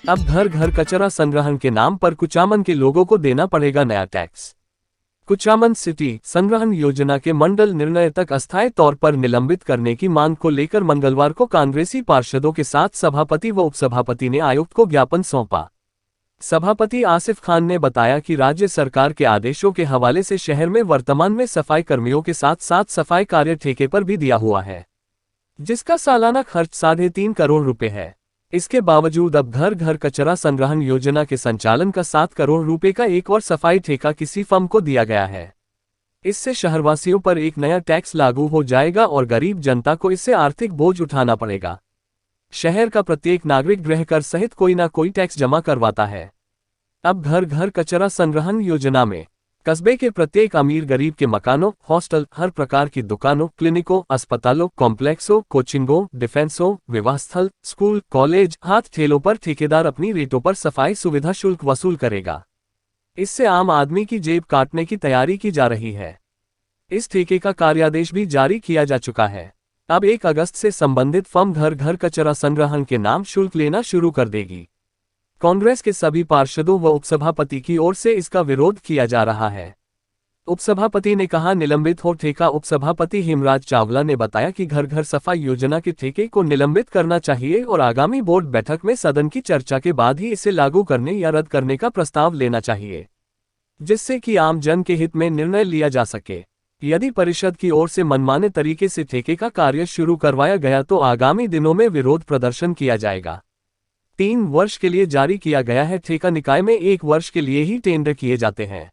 अब घर घर कचरा संग्रहण के नाम पर कुचामन के लोगों को देना पड़ेगा नया टैक्स। कुचामन सिटी संग्रहण योजना के मंडल निर्णय तक अस्थायी तौर पर निलंबित करने की मांग को लेकर मंगलवार को कांग्रेसी पार्षदों के साथ सभापति व उपसभापति ने आयुक्त को ज्ञापन सौंपा। सभापति आसिफ खान ने बताया कि राज्य सरकार के आदेशों के हवाले से शहर में वर्तमान में सफाई कर्मियों के साथ साथ सफाई कार्य ठेके पर भी दिया हुआ है, जिसका सालाना खर्च 3.5 करोड़ रुपए है। इसके बावजूद अब घर घर कचरा संग्रहण योजना के संचालन का 7 करोड़ रुपए का एक और सफाई ठेका किसी फर्म को दिया गया है। इससे शहरवासियों पर एक नया टैक्स लागू हो जाएगा और गरीब जनता को इससे आर्थिक बोझ उठाना पड़ेगा। शहर का प्रत्येक नागरिक गृह कर सहित कोई ना कोई टैक्स जमा करवाता है। अब घर घर कचरा संग्रहण योजना में कस्बे के प्रत्येक अमीर गरीब के मकानों, हॉस्टल, हर प्रकार की दुकानों, क्लिनिकों, अस्पतालों, कॉम्प्लेक्सों, कोचिंगों, डिफेंसों, विवाह स्थल, स्कूल, कॉलेज, हाथ ठेलों पर ठेकेदार अपनी रेटों पर सफाई सुविधा शुल्क वसूल करेगा। इससे आम आदमी की जेब काटने की तैयारी की जा रही है। इस ठेके का कार्यादेश भी जारी किया जा चुका है। अब 1 अगस्त से संबंधित फर्म घर घर कचरा संग्रहण के नाम शुल्क लेना शुरू कर देगी। कांग्रेस के सभी पार्षदों व उपसभापति की ओर से इसका विरोध किया जा रहा है। उपसभापति ने कहा निलंबित हो ठेका। उपसभापति हिमराज चावला ने बताया कि घर घर सफाई योजना के ठेके को निलंबित करना चाहिए और आगामी बोर्ड बैठक में सदन की चर्चा के बाद ही इसे लागू करने या रद्द करने का प्रस्ताव लेना चाहिए, जिससे कि आम जन के हित में निर्णय लिया जा सके। यदि परिषद की ओर से मनमाने तरीके से ठेके का कार्य शुरू करवाया गया तो आगामी दिनों में विरोध प्रदर्शन किया जाएगा। 3 वर्ष के लिए जारी किया गया है ठेका। निकाय में 1 वर्ष के लिए ही टेंडर किए जाते हैं,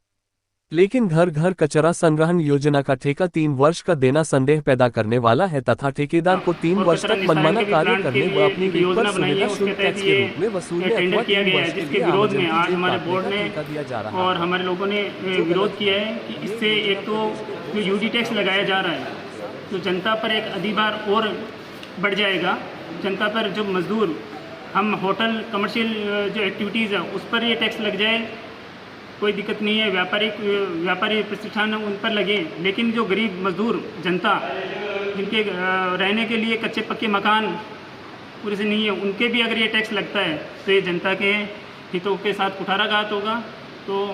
लेकिन घर घर कचरा संग्रहण योजना का ठेका 3 वर्ष का देना संदेह पैदा करने वाला है तथा ठेकेदार को 3 वर्ष तक मनमाना कार्य करने व अपनी योजना सुविधा शुल्क टैक्स के रूप में वसूलने अथवा 3 वर्ष के लिए विरोध में आज हमारे बोर्ड ने और हमारे लोगों ने विरोध किया है कि इससे एक तो जो यूडी टैक्स लगाया जा रहा है तो जनता पर एक अधिभार और बढ़ जाएगा। जनता पर जो मजदूर, हम होटल, कमर्शियल जो एक्टिविटीज़ है उस पर ये टैक्स लग जाए, कोई दिक्कत नहीं है। व्यापारी प्रतिष्ठान उन पर लगे, लेकिन जो गरीब मजदूर जनता जिनके रहने के लिए कच्चे पक्के मकान पूरे से नहीं है, उनके भी अगर ये टैक्स लगता है तो ये जनता के हितों के साथ कुठाराघात होगा। तो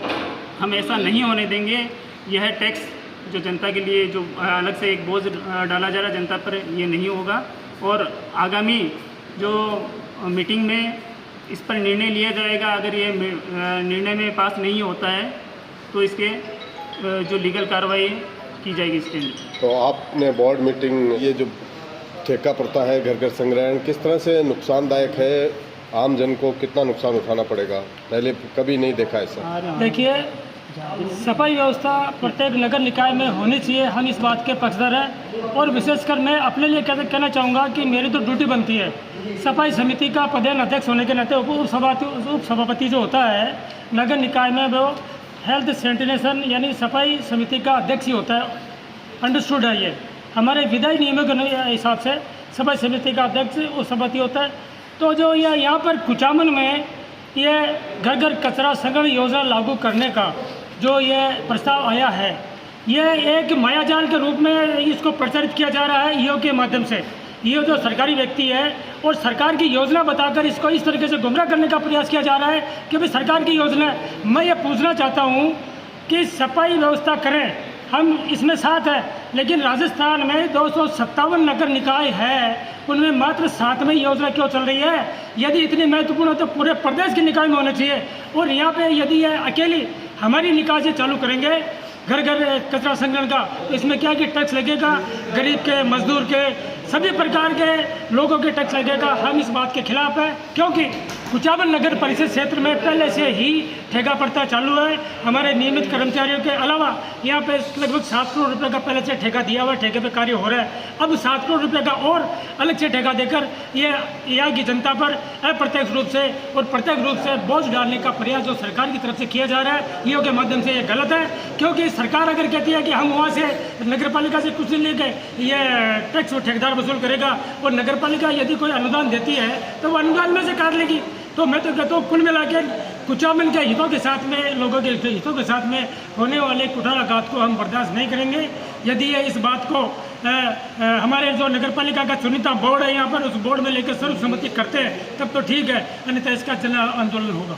हम ऐसा नहीं होने देंगे। यह टैक्स जो जनता के लिए जो अलग से एक बोझ डाला जा रहा है जनता पर, ये नहीं होगा। और आगामी जो मीटिंग में इस पर निर्णय लिया जाएगा। अगर ये निर्णय में पास नहीं होता है तो इसके जो लीगल कार्रवाई की जाएगी इसके लिए। तो आपने बोर्ड मीटिंग, ये जो ठेका प्रथा है घर घर संग्रहण किस तरह से नुकसानदायक है, आम जन को कितना नुकसान उठाना पड़ेगा, पहले कभी नहीं देखा ऐसा। देखिए, सफाई व्यवस्था प्रत्येक नगर निकाय में होनी चाहिए, हम इस बात के पक्षधर हैं। और विशेषकर मैं अपने लिए कहना चाहूँगा कि मेरी तो ड्यूटी बनती है सफाई समिति का पदेन अध्यक्ष होने के नाते। उपसभापति जो होता है नगर निकाय में, वो हेल्थ सैनिटेशन यानी सफाई समिति का अध्यक्ष ही होता है। अंडरस्टूड है, ये हमारे विधायी नियमों के हिसाब से सफाई समिति का अध्यक्ष उपसभापति होता है। तो जो ये यहाँ पर कुचामन में ये घर घर कचरा संग्रहण योजना लागू करने का जो ये प्रस्ताव आया है, ये एक मायाजाल के रूप में इसको प्रचारित किया जा रहा है ईओ के माध्यम से। ईओ जो सरकारी व्यक्ति है और सरकार की योजना बताकर इसको इस तरीके से गुमराह करने का प्रयास किया जा रहा है कि भाई सरकार की योजना। मैं ये पूछना चाहता हूँ कि सफाई व्यवस्था करें, हम इसमें साथ हैं, लेकिन राजस्थान में 257 नगर निकाय है, उनमें मात्र 7वें योजना क्यों चल रही है? यदि इतनी महत्वपूर्ण हो तो पूरे प्रदेश के निकाय में होना चाहिए। और यहाँ पे यदि ये अकेली हमारी निकाय से चालू करेंगे घर घर कचरा संग्रहण का, तो इसमें क्या कि टैक्स लगेगा, गरीब के, मजदूर के, सभी प्रकार के लोगों के टैक्स लगेगा। हम इस बात के खिलाफ हैं, क्योंकि कुचामन नगर परिषद क्षेत्र में पहले से ही ठेका प्रथा चालू है। हमारे नियमित कर्मचारियों के अलावा यहाँ पे लगभग 7 करोड़ रुपए का पहले से ठेका दिया हुआ, ठेके पे कार्य हो रहा है। अब 7 करोड़ रुपए का और अलग से ठेका देकर ये यहाँ की जनता पर अप्रत्यक्ष रूप से और प्रत्यक्ष रूप से बोझ डालने का प्रयास जो सरकार की तरफ से किया जा रहा है ईओ के माध्यम से, ये गलत है। क्योंकि सरकार अगर कहती है कि हम वहाँ से नगर पालिका से कुछ नहीं लेके ये टैक्स और ठेकेदार वसूल करेगा, और नगर पालिका यदि कोई अनुदान देती है तो वो अनुदान में से काट लेगी। तो मैं तो कहता हूँ कुल मिला के कुचामन के हितों के साथ में, लोगों के हितों के साथ में होने वाले कुठाराघात को हम बर्दाश्त नहीं करेंगे। यदि ये इस बात को हमारे जो नगर पालिका का चुनिंदा बोर्ड है यहाँ पर, उस बोर्ड में लेकर सर्वसम्मति करते हैं तब तो ठीक है, अन्यथा इसका जन आंदोलन होगा।